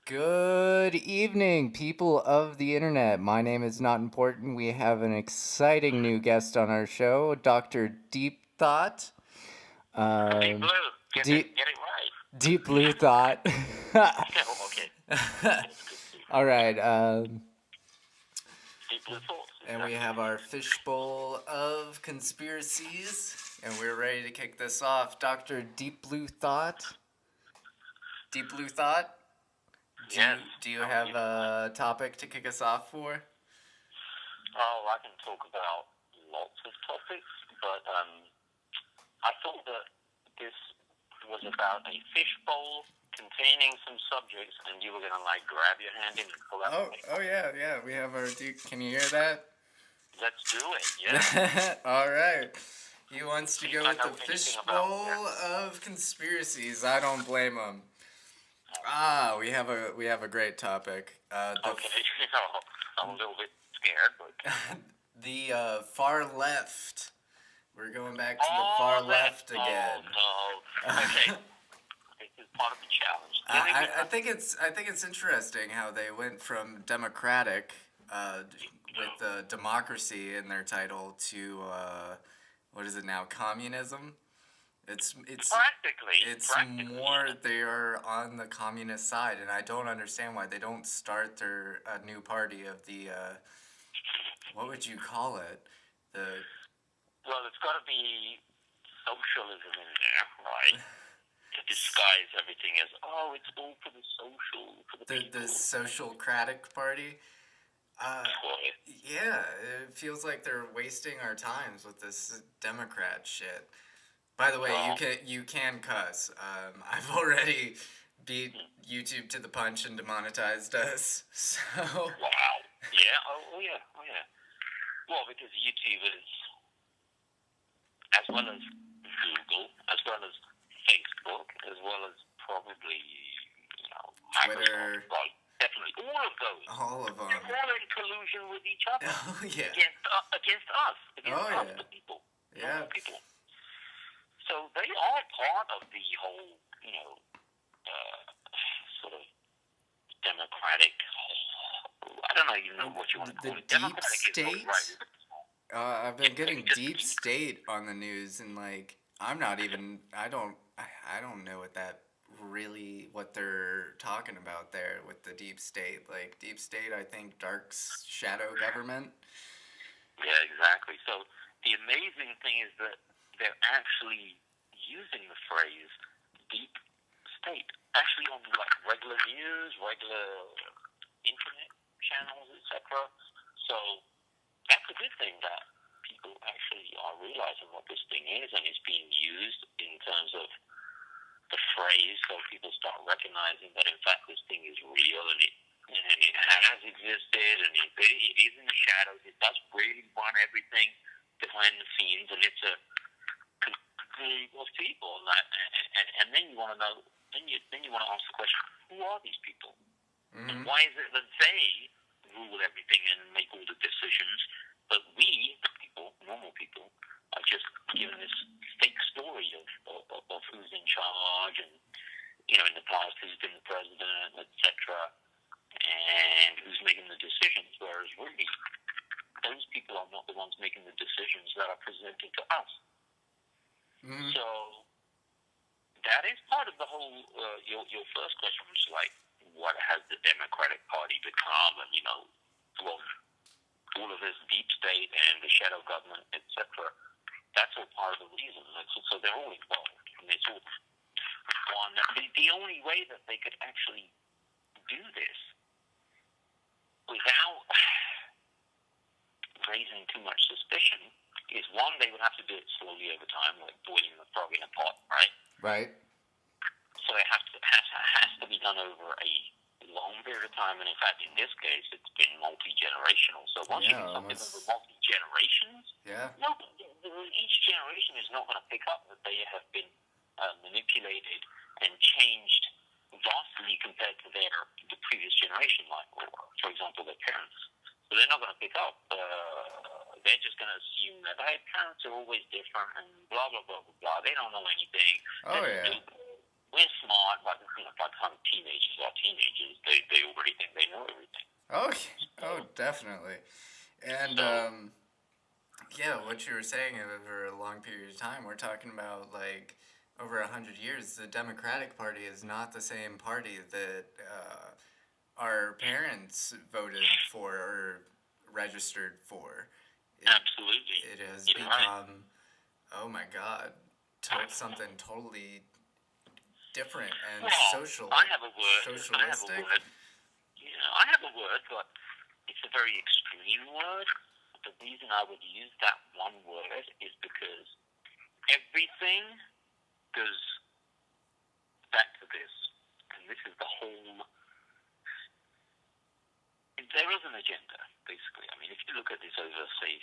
Good evening, people of the internet. My name is Not Important. We have an exciting new guest on our show, Dr. Deep Thought. Deep Um, blue. deep, Get it right. deep Blue Thought. Oh, okay. That's good too. All right. Deep blue thoughts. And we Exactly. have our fishbowl of conspiracies, and we're ready to kick this off. Dr. Deep Blue Thought. Deep Blue Thought. Do you Yes. do you I'm have here. a topic to kick us off for? Oh, I can talk about lots of topics, but I thought that this was about a fishbowl containing some subjects, and you were gonna grab your hand in and pull out the Oh fishbowl. yeah. We have our Duke. Can you hear that? Let's do it. Yeah. All right. He wants to See if go I with the know anything about. fishbowl of conspiracies. I don't blame him. We have a great topic. Okay. I'm a little bit scared, but. The far left. We're going back to the Oh, far left Oh again. no. Okay. This is part of the challenge. I think it's interesting how they went from democratic, with democracy in their title to what is it now, communism. Practically. It's Practically. more they are on the communist side, and I don't understand why they don't start their new party of the what would you call it, the Well, it's got to be socialism in there, right? To disguise everything as, oh, it's all for the social, for the people. the Socialcratic Party. Boy. Yeah, it feels like they're wasting our times with this Democrat shit. By the way, Well, you can cuss. I've already beat YouTube to the punch and demonetized us. So wow. Yeah. Oh, yeah. Oh, yeah. Well, because YouTube is, as well as Google, as well as Facebook, as well as probably, Twitter, Microsoft, right? Definitely. All of those. all of They're them. all in collusion with each other. Oh yeah. Against us. Against Oh us, yeah. the people. Yeah. Normal people. So they are part of the whole, sort of democratic. I don't even know what you want to The call it. deep Democratic is state. not right. I've been getting Just deep state on the news, and I'm not even. I don't know what they're talking about there with the deep state. Like deep state, I think dark shadow government. Yeah, exactly. So the amazing thing is that they're actually using the phrase deep state actually on regular news, regular internet channels, etc. So that's a good thing that people actually are realizing what this thing is, and it's being used in terms of the phrase, so people start recognizing that in fact this thing is real and it has existed and it is in the shadows. It does really run everything behind the scenes, and it's a group of people. And then you want to know, then you want to ask the question: who are these people? And why is it that they rule everything and make all the decisions, but we, the people, normal people, are just given this fake story of who's in charge and, in the past who's been the president, etc., and who's making the decisions, whereas really those people are not the ones making the decisions that are presented to us. Mm-hmm. So that is part of the whole, your first question was what has the Democratic Party become, and well, all of this deep state and the shadow government, etc. That's all part of the reason. So they're all involved, and it's all one. The only way that they could actually do this without raising too much suspicion is, one, they would have to do it slowly over time, like boiling the frog in a pot, right? Right. So it has to be done over a long period of time, and in fact, in this case, it's been multi-generational. So once you do something over multi-generations, each generation is not going to pick up that they have been manipulated and changed vastly compared to the previous generation, or for example, their parents. So they're not going to pick up. They're just going to assume that parents are always different and blah blah blah blah blah. They don't know anything. Oh yeah. we're smart, but by the time teenagers are teenagers, they already think they know everything. Oh, So, oh, definitely. And so yeah, what you were saying over a long period of time, we're talking about like over 100 years. The Democratic Party is not the same party that our parents voted for or registered for. It, absolutely, it has you're right. become, oh my God, something totally different and Well, I have a word. I have a socialistic. word. I have a word, but it's a very extreme word. The reason I would use that one word is because everything goes back to this, and this is the whole. There is an agenda, basically. I mean, if you look at this over, say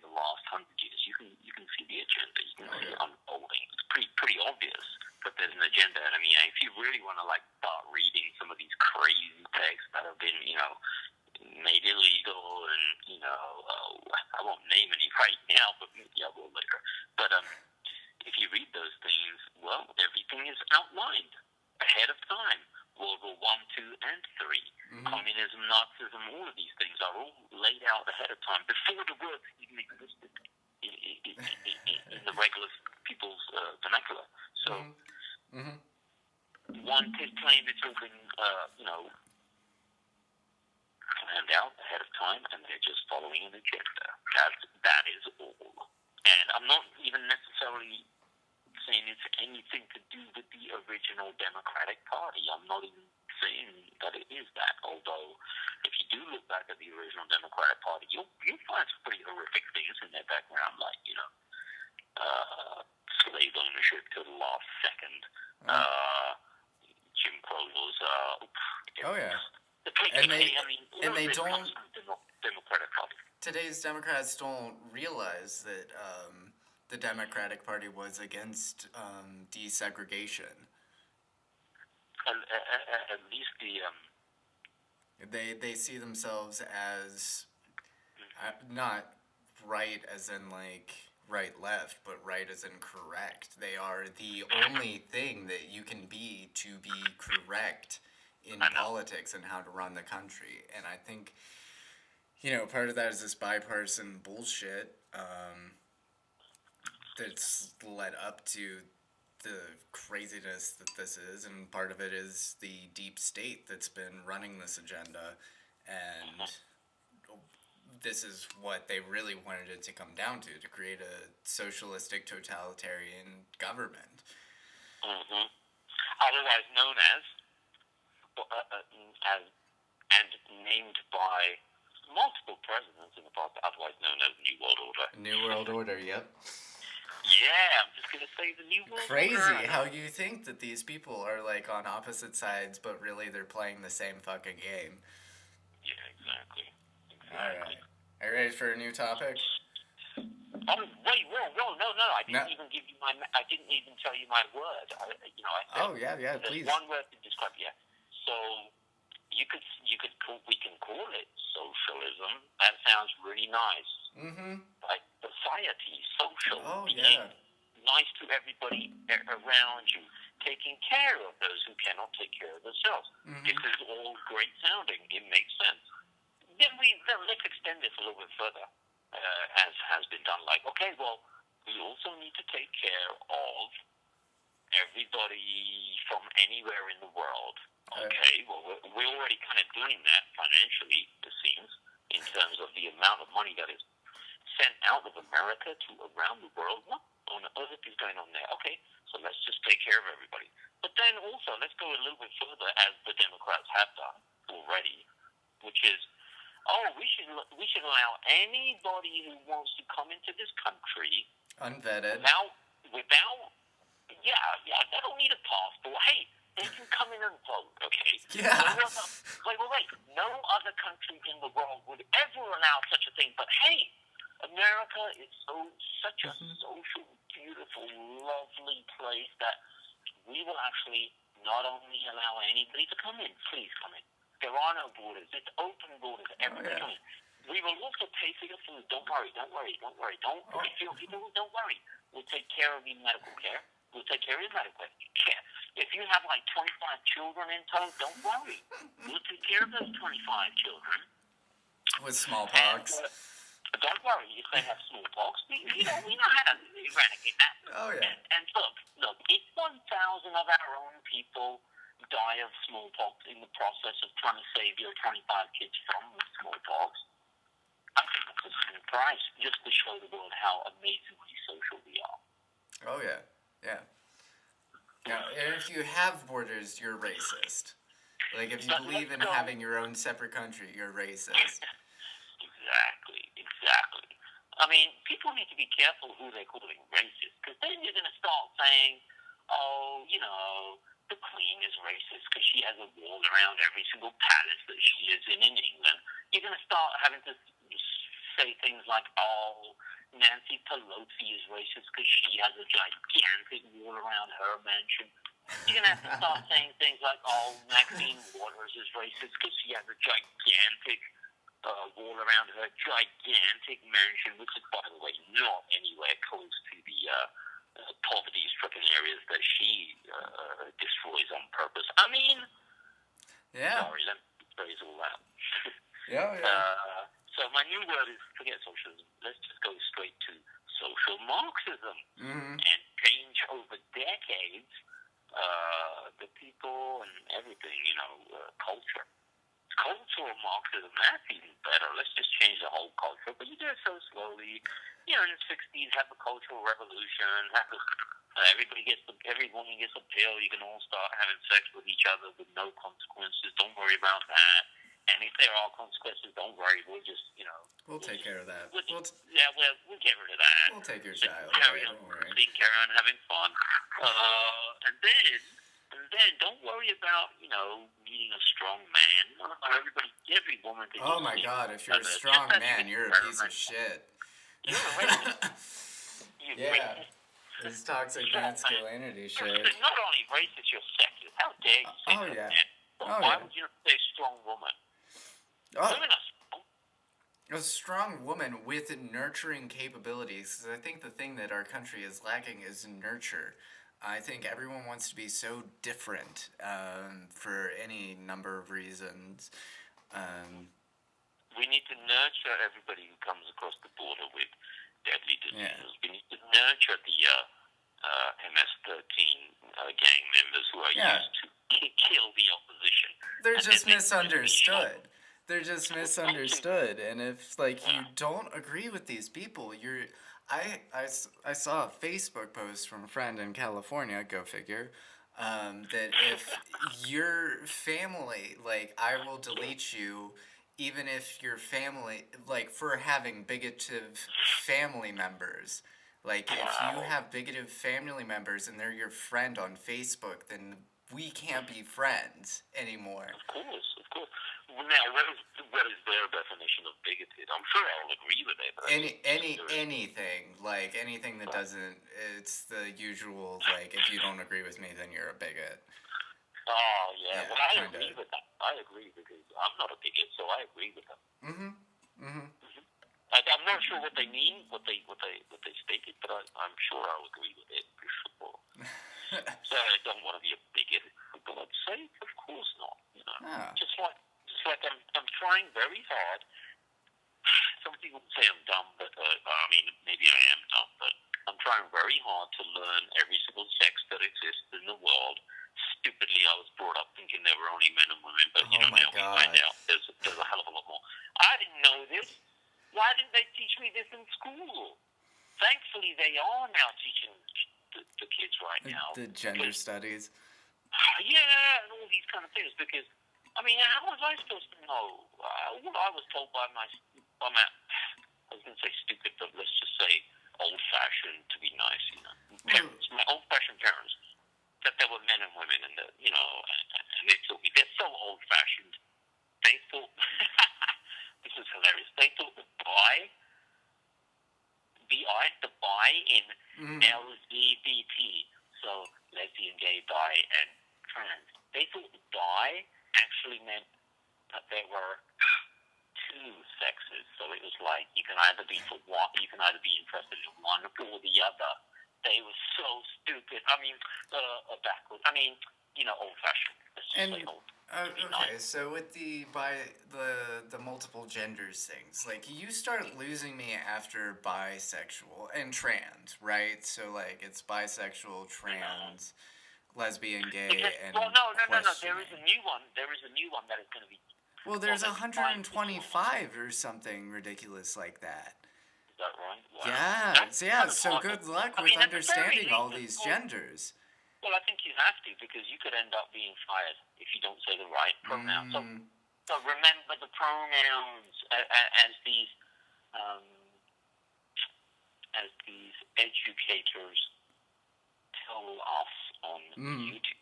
the last 100 years, you can see the agenda. You can see it unfolding. It's pretty obvious that there's an agenda. And I mean, if you really want to start reading some of these crazy texts that have been, made illegal, and I won't name any right now, but maybe I will later. But if you read those things, well, everything is outlined ahead of time. World War One, Two, and 3. Mm-hmm. Communism, Nazism, all of these things are all laid out ahead of time before the words even existed in the regular people's vernacular. So, Mm-hmm. one could claim it's all been, planned out ahead of time, and they're just following an agenda. That is all. And I'm not even necessarily saying it's anything to do with the original Democratic Party. I'm not even saying that it is that. Although, if you do look back at the original Democratic Party, you'll find some pretty horrific things in their background, like slave ownership to the last second, Jim Crow laws. Oh yeah. The KKK. And they don't. Democratic Party. Today's Democrats don't realize that the Democratic Party was against desegregation. At least They see themselves as not right as in like right left, but right as in correct. They are the only thing that you can be to be correct in politics and how to run the country. And I think, part of that is this bipartisan bullshit that's led up to the craziness that this is, and part of it is the deep state that's been running this agenda, and this is what they really wanted it to come down to create a socialistic totalitarian government. Otherwise known as and named by multiple presidents in the past, otherwise known as New World Order. New World Order, yep. Yeah, I'm just gonna say the New World Order. Crazy how you think that these people are like on opposite sides, but really they're playing the same fucking game. Yeah, exactly. Alright. Are you ready for a new topic? Oh, wait, whoa, no. I didn't even give you I didn't even tell you my word. I said, yeah, please. One word to describe, yeah. So, we can call it socialism. That sounds really nice. Mm-hmm. Like society, social. Oh, being yeah. nice to everybody around you. Taking care of those who cannot take care of themselves. Mm-hmm. This is all great sounding. It makes sense. Then let's extend this a little bit further, as has been done. Like, okay, well, we also need to take care of everybody from anywhere in the world. Okay, well, we're already kind of doing that financially, it seems, in terms of the amount of money that is sent out of America to around the world. What on earth is going on there? Okay, so let's just take care of everybody. But then also, let's go a little bit further, as the Democrats have done already, which is, we should allow anybody who wants to come into this country unvetted without they don't need a passport. Hey, they can come in and vote, okay? Yeah. Wait. No other country in the world would ever allow such a thing. But hey, America is such a social, beautiful, lovely place that we will actually not only allow anybody to come in, please come in. There are no borders. It's open borders. Everybody come in. We will also pay for your food. Don't worry. Don't worry. Don't worry. We'll take care of your medical care. We'll take care of your medical care. If you have like 25 children in tow, don't worry. We'll take care of those 25 children. With And smallpox. don't worry if they have smallpox. We know how to eradicate that. Oh yeah. And look, if 1,000 of our own people die of smallpox in the process of trying to save your 25 kids from smallpox, I think that's a small price just to show the world how amazingly social we are. Oh yeah. Yeah. Now, if you have borders, you're racist. Like, if you But believe let's in go. having your own separate country, you're racist. Exactly. I mean, people need to be careful who they're calling racist, because then you're going to start saying, oh, the Queen is racist because she has a wall around every single palace that she lives in England. You're going to start having to say things like, oh, Nancy Pelosi is racist because she has a gigantic wall around her mansion. You're going to have to start saying things like, oh, Maxine Waters is racist because she has a gigantic wall around her gigantic mansion, which is, by the way, not anywhere close to the poverty-stricken areas that she destroys on purpose. I mean, Yeah. sorry, let me phrase all that. Yeah. So my new word is, forget socialism, let's just go straight to social Marxism. Mm-hmm. And change over decades the people and everything, culture. Cultural Marxism, that's even better. Let's just change the whole culture. But you do it so slowly. In the 60s, have the Cultural Revolution, every woman gets a pill, you can all start having sex with each other with no consequences. Don't worry about that. And if there are consequences, don't worry. We'll just, We'll take care of that. We'll get rid of that. We'll take your child Carry away, on, don't worry. carry on having fun. And then don't worry about, meeting a strong man. Every woman can Oh my God, if you're a strong man, you're a piece of shit. You're a racist. Yeah. This toxic masculinity shit. Not only racist, you're sexist. How dare you say Oh, that? yeah. Man? Why would you say strong woman? Women are strong. A strong woman with nurturing capabilities. 'Cause I think the thing that our country is lacking is nurture. I think everyone wants to be so different for any number of reasons. We need to nurture everybody who comes across the border with deadly diseases. Yeah. We need to nurture the MS-13 gang members who are used to kill the opposition. They're just misunderstood. They're just misunderstood. And if you don't agree with these people, I saw a Facebook post from a friend in California, go figure, that if your family, I will delete you even if your family, for having bigoted family members. If you have bigoted family members and they're your friend on Facebook, then we can't be friends anymore. Of course. Now, what is their definition of bigoted? I'm sure I'll agree with it. But anything that doesn't, it's the usual, if you don't agree with me, then you're a bigot. Oh, yeah. Well, I agree with that. I agree because I'm not a bigot, so I agree with them. I'm not sure what they mean, what they stated, but I'm sure I'll agree with it for sure. So I don't want to be a bigot for God's sake. Of course not. Just like I'm trying very hard. Some people say I'm dumb, but maybe I am dumb, but I'm trying very hard to learn every single sex that exists in the world. Stupidly, I was brought up thinking there were only men and women, but now we find out there's a hell of a lot more. I didn't know this. Why didn't they teach me this in school? Thankfully, they are now teaching the kids right now. The gender studies. Yeah, and all these kind of things. Because, how was I supposed to know? What I was told by my, I was going to say stupid, but let's just say old-fashioned to be nice, parents, my old-fashioned parents, that there were men and women, and and they told me they're so old-fashioned. They thought this is hilarious. They thought the bi in LGBT, so lesbian, gay, bi, and trans. They thought the bi actually meant that there were two sexes. So it was like you can either be interested in one or the other. They were so stupid. I mean, backward. I mean, old-fashioned. Let's just say And old. okay, so with the multiple genders things, like you start losing me after bisexual and trans, right? So like it's bisexual, trans, lesbian, gay, Because, and well, no. There is a questioning. new one. There is a new one that is going to be. Well, Well, there's maybe 125 or something ridiculous like that. Is that right? Wow. Yeah, That's yeah. kind of So hard. good luck I with mean, at the very understanding all least, these genders. well, I think you have to because you could end up being fired if you don't say the right pronoun. So remember the pronouns um, as these educators tell us on YouTube.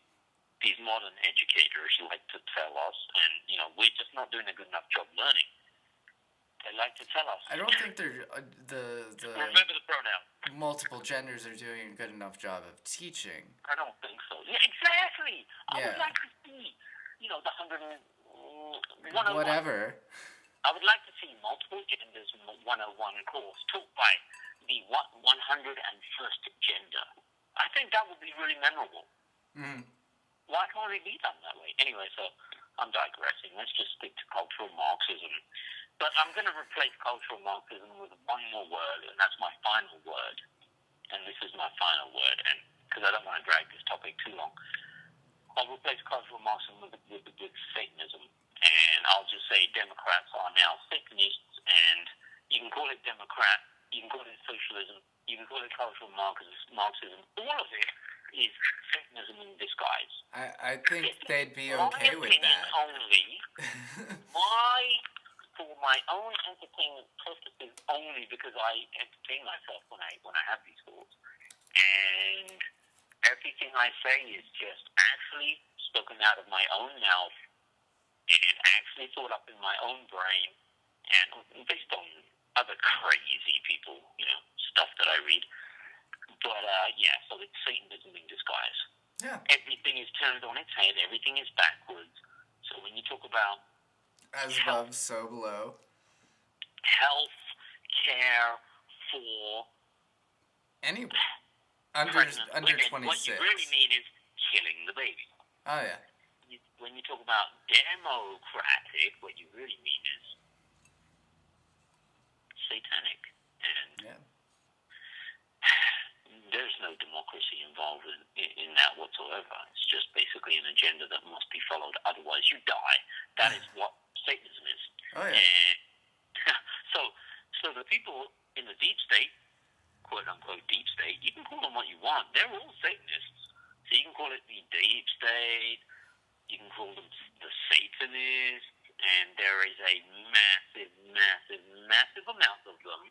These modern educators like to tell us, and we're just not doing a good enough job learning. They like to tell us. I don't think they're the remember the pronoun. multiple genders are doing a good enough job of teaching. I don't think so. Yeah, exactly. I would Yeah. like to see, the 101. Whatever. I would like to see multiple genders 101 course taught by the 101st gender. I think that would be really memorable. Why can't it be done that way? Anyway, so I'm digressing. Let's just stick to cultural Marxism. But I'm going to replace cultural Marxism with one more word, and that's my final word. And this is my final word, and because I don't want to drag this topic too long, I'll replace cultural Marxism with Satanism. And I'll just say Democrats are now Satanists, and you can call it Democrat, you can call it socialism, you can call it cultural Marxism. All of it is Satanism in disguise. I think they'd be okay with that. Only, for my own entertainment purposes only, because I entertain myself when I have these thoughts, and everything I say is just actually spoken out of my own mouth and actually thought up in my own brain and based on other crazy people, stuff that I read. But so it's Satanism in disguise. Yeah. Everything is turned on its head. Everything is backwards. So when you talk about as above, so below, health care for anyone under women, 26, what you really mean is killing the baby. Oh yeah. When you talk about democratic, what you really mean is satanic, and there's no democracy involved in that whatsoever. It's just basically an agenda that must be followed, otherwise you die. That is what Satanism is. Oh yeah. And so the people in the deep state, quote unquote deep state, you can call them what you want. They're all Satanists. So you can call it the deep state. You can call them the Satanists, and there is a massive amount of them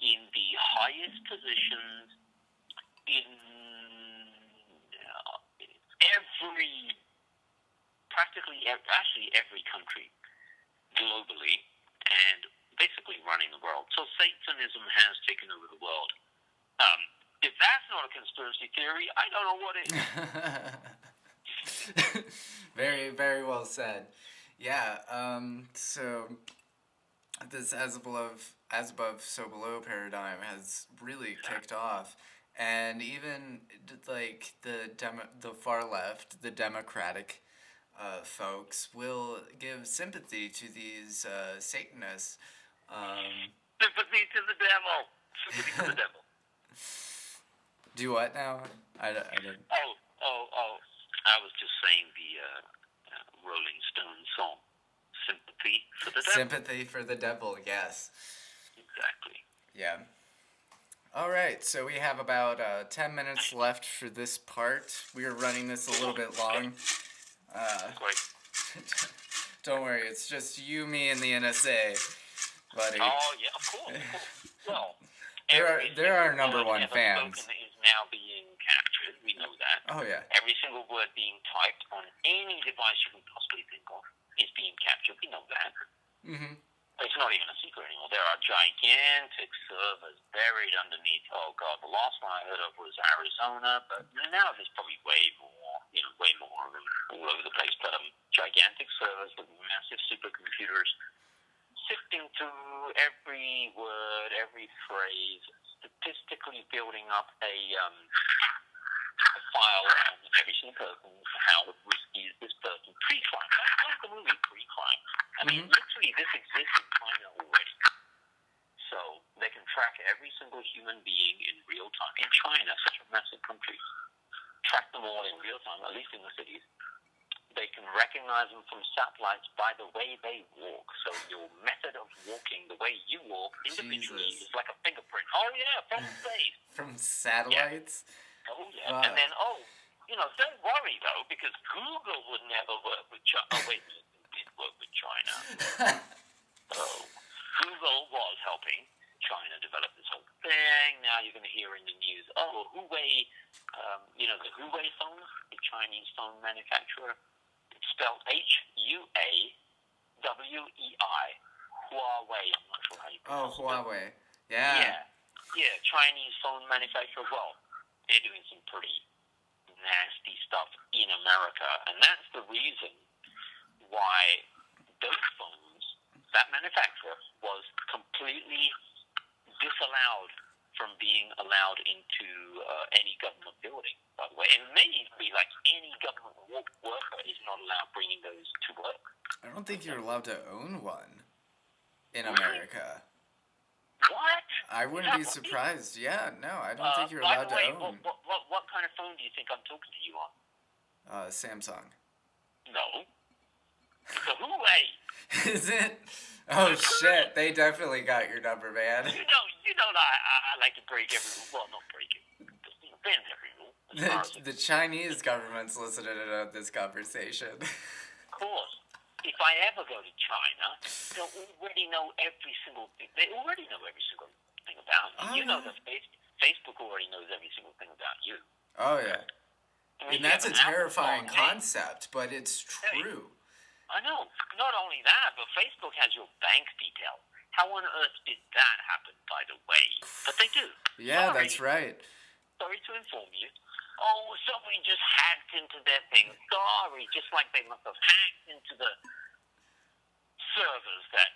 in the highest positions in every country globally, and basically running the world. So Satanism has taken over the world. If that's not a conspiracy theory, I don't know what is. Very, very well said. Yeah, so this as above, so below paradigm has really kicked off, and even like the far left, the Democratic folks will give sympathy to these Satanists. Sympathy to the devil. Sympathy to the devil. Do what now? I didn't. Oh. I was just saying the Rolling Stones song, Sympathy for the Devil. Sympathy for the Devil, yes. Exactly. Yeah. All right, so we have about 10 minutes left for this part. We are running this a little bit long. Don't worry, it's just you, me, and the NSA, buddy. Oh, yeah, of course. Well, there are number one fans. Is now being captured. We know that. Oh, yeah. Every single word being typed on any device you can possibly think of is being captured. We know that. Mm-hmm. It's not even a secret anymore. There are gigantic servers buried underneath. Oh, God, the last one I heard of was Arizona, but now there's probably way more of them all over the place. But gigantic servers with massive supercomputers sifting through every word, every phrase, statistically building up a file on every single person. How risky is this person pre-crime? Like the movie Pre-Crime. I mean, literally, this exists in China already. So they can track every single human being in real time. In China, such a massive country, track them all in real time, at least in the cities. They can recognize them from satellites by the way they walk. So your method of walking, the way you walk individually, is like a fingerprint. Oh, yeah, from space. From satellites? Yeah. Oh, yeah. And then, don't worry, though, because Google would never work with China. Oh, wait, it did work with China. Google was helping China develop this whole thing. Now you're going to hear in the news, Huawei, the Huawei phone, the Chinese phone manufacturer, it's spelled Huawei, Huawei. I'm not sure how you pronounce it. Huawei. Yeah. Yeah, Chinese phone manufacturer. Well, they're doing some pretty nasty stuff in America, and that's the reason why those phones, that manufacturer, was completely disallowed from being allowed into any government building, by the way. And it may be like any government worker is not allowed bringing those to work. I don't think you're allowed to own one in America. What? I wouldn't be surprised. Yeah, no, I don't think you're allowed to own. What kind of phone do you think I'm talking to you on? Samsung. No. It's a Huawei. Is it? Oh shit! They definitely got your number, man. You know that I like to break every rule. Well, not break it. Bend every rule. The Chinese government's listening to this conversation. Of course. If I ever go to China, they'll already know every single thing. They already know every single thing about you. You know that Facebook already knows every single thing about you. Oh yeah. I mean, and that's a terrifying concept, but it's true. I know. Not only that, but Facebook has your bank details. How on earth did that happen, by the way? But they do. Yeah, that's right. Sorry to inform you. Oh, somebody just hacked into their thing. Sorry, just like they must have hacked into the servers that,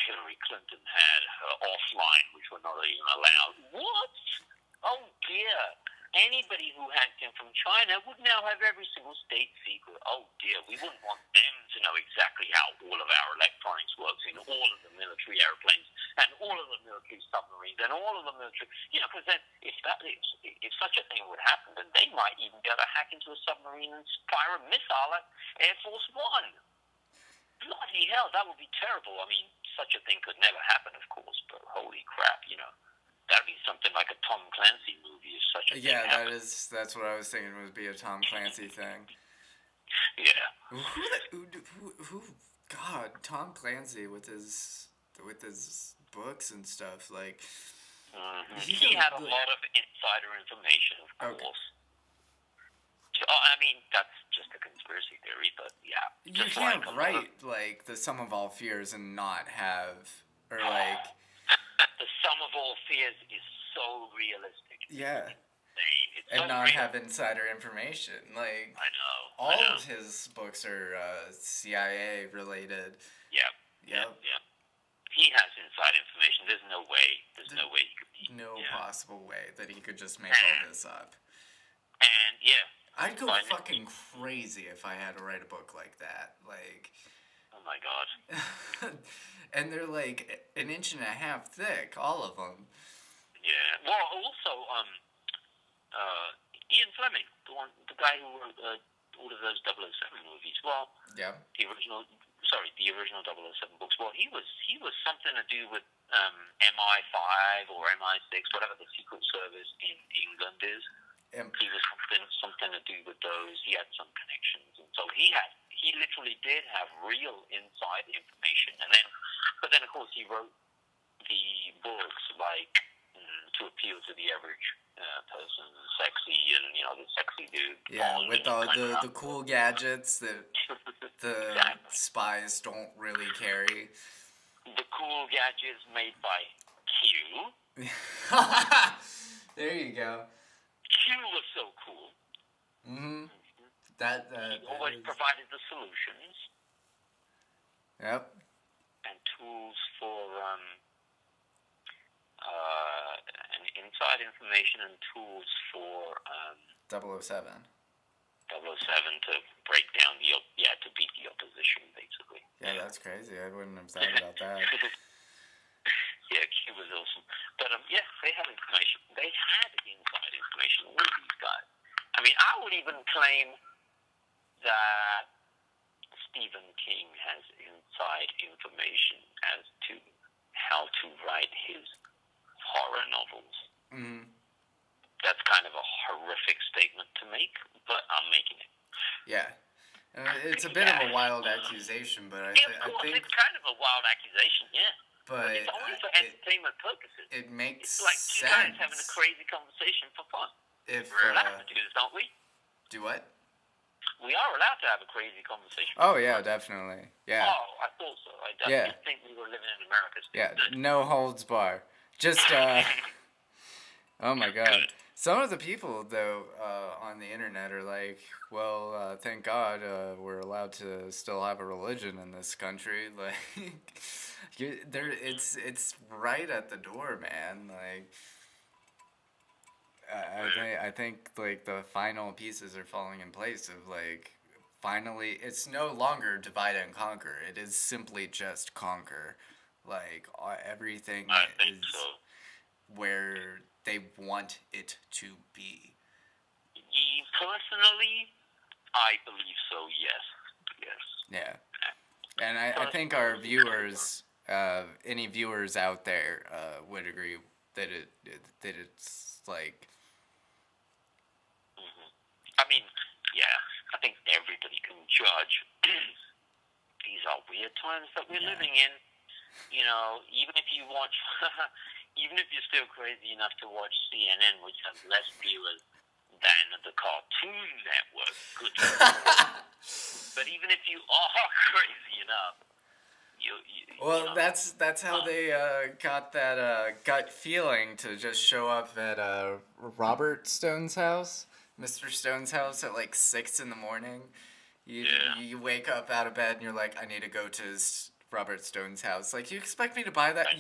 Hillary Clinton had offline, which were not even allowed. What? Oh, dear. Anybody who hacked in from China would now have every single state secret. Oh, dear. We wouldn't want them to know exactly how all of our electronics works in all of the military airplanes and all of the military submarines and all of the military... because then if such a thing would happen, then they might even be able to hack into a submarine and fire a missile at Air Force One. Bloody hell, that would be terrible. I mean, such a thing could never happen, of course, but holy crap, that'd be something like a Tom Clancy movie if such a thing happened. That's what I was thinking would be a Tom Clancy thing. Yeah. Who God, Tom Clancy with his books and stuff, like he had a lot of insider information, of course. I mean, that's just a conspiracy theory, but yeah. You can't write like the sum of all fears and not have, or like the sum of all fears is so realistic. Yeah. It's and so not real. have insider information. Like I know. All of his books are CIA related. Yeah. He has inside information. There's no way he could be. No possible way that he could just make all this up. And I'd go fucking crazy if I had to write a book like that. Like, oh my god. And they're like an inch and a half thick, all of them. Yeah. Well, also, Ian Fleming, the guy who wrote all of those 007 movies. Well, yeah. The original 007 books. Well, he was something to do with MI5 or MI6, whatever the Secret Service in England is. He was something to do with those. He had some connections, and so he literally did have real inside information. But then of course he wrote the books like to appeal to the average person, sexy, and the sexy dude. Yeah, with all the cool gadgets that the spies don't really carry. The cool gadgets made by Q. There you go. Q was so cool. Mm-hmm. He always provided the solutions. Yep. And tools for an inside inside information and tools for 007. 007 to break down to beat the opposition, basically. Yeah, that's crazy. I wouldn't have thought about that. Yeah, Q was awesome. But yeah, they had information. They had inside information, all these guys. I mean, I would even claim that Stephen King has inside information as to how to write his horror novels. Mm-hmm. That's kind of a horrific statement to make, but I'm making it. Yeah. It's a bit of a wild accusation, but I think it's kind of a wild accusation, yeah. But it's only for entertainment purposes. It makes it's like sense. Two guys having a crazy conversation for fun. We're allowed to do this, aren't we? Do what? We are allowed to have a crazy conversation. Oh yeah, definitely. Yeah. Oh, I thought so. I definitely think we were living in America. Yeah, no holds bar. Just oh my god. Some of the people, though, on the internet are like, well, thank God we're allowed to still have a religion in this country. Like, it's right at the door, man. Like, I think like the final pieces are falling in place of like, finally, it's no longer divide and conquer. It is simply just conquer. Like, everything is where they want it to be. Personally, I believe so, yes. Yeah. And I think our viewers, any viewers out there, would agree that it's like... I mean, yeah, I think everybody can judge. These are weird times that we're living in. You know, even if you watch... Even if you're still crazy enough to watch CNN, which has less viewers than the Cartoon Network, good for you. But even if you are crazy enough, well, that's how they got that gut feeling to just show up at Robert Stone's house, Mr. Stone's house at like 6 a.m. You wake up out of bed and you're like, I need to go to Robert Stone's house. Like, you expect me to buy that?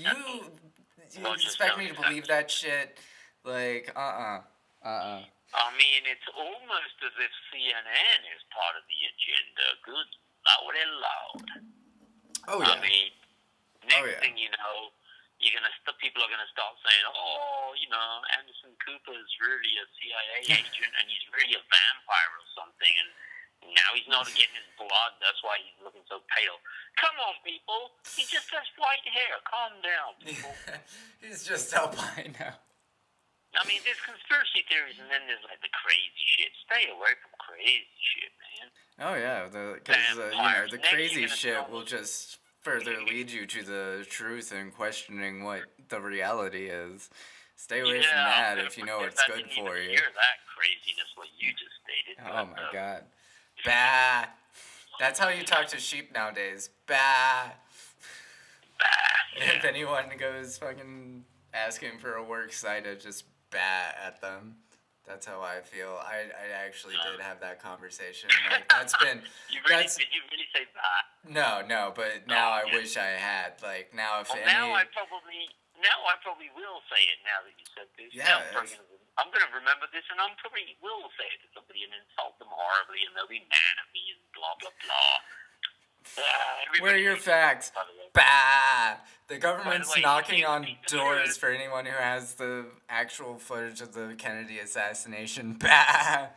You expect me to believe that shit? Like, I mean, it's almost as if CNN is part of the agenda. Good Lord. Oh, yeah. I mean, next thing you know, people are gonna start saying, oh, you know, Anderson Cooper's really a CIA agent and he's really a vampire or something, and now he's not getting his blood, that's why he's looking so pale. Come on, people. He just has white hair. Calm down, people. He's just albino. I mean, there's conspiracy theories, and then there's, like, the crazy shit. Stay away from crazy shit, man. Oh, yeah. Because, the crazy shit will just further lead you to the truth and questioning what the reality is. Stay away from that if you know what's good for you. Hear that craziness, what you just stated. Oh, my God. Bah. That's how you talk to sheep nowadays. Bah. Yeah. If anyone goes fucking asking for a work site, I just bah at them. That's how I feel. I actually did have that conversation. Like, that's been... Did you really say bah? No, but now I wish I had. Like, now if Now I probably will say it now that you said this. Yeah. I'm going to remember this, and I probably will say it to somebody and insult them horribly, and they'll be mad at me and blah, blah, blah. Where are your facts? Bah! The government's knocking on doors for anyone who has the actual footage of the Kennedy assassination. Bah!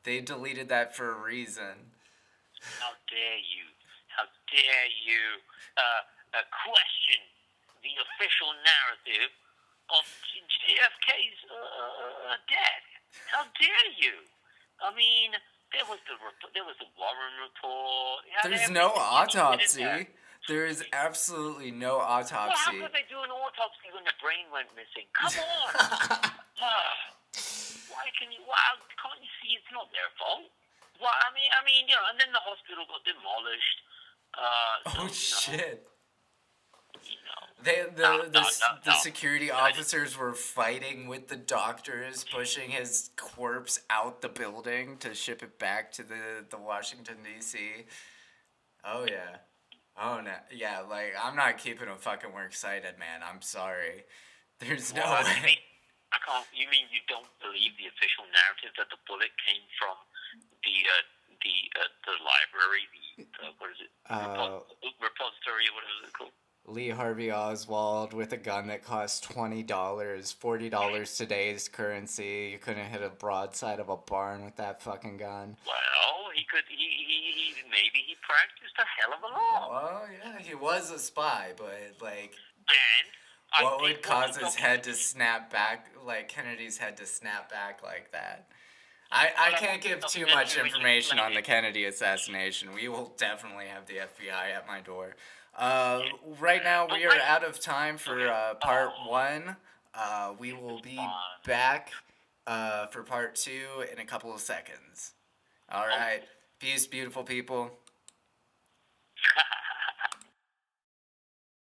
They deleted that for a reason. How dare you? How dare you question the official narrative of JFK's death? How dare you? I mean, there was the Warren report. There's no autopsy. There is absolutely no autopsy. Well, how could they do an autopsy when the brain went missing? Come on. Why can't you see it's not their fault? Well, I mean, you know, and then the hospital got demolished. Shit. You know. The security officers were fighting with the doctors, pushing his corpse out the building to ship it back to the Washington, D.C. Oh, yeah. Oh, no. Yeah, like, I'm not keeping a fucking works cited, man. I'm sorry. There's no way. I You mean you don't believe the official narrative that the bullet came from the library, what is it, repository, or whatever it's called? Lee Harvey Oswald with a gun that cost $20, $40 today's currency. You couldn't hit a broadside of a barn with that fucking gun. Well, he could. Maybe he practiced a hell of a lot. Well, yeah, he was a spy, but like, And what would cause his head to snap back, like Kennedy's head to snap back like that? I can't give too much information on the Kennedy assassination. We will definitely have the FBI at my door. Right now we are out of time for part 1. We will be back for part 2 in a couple of seconds. All right. Peace, beautiful people.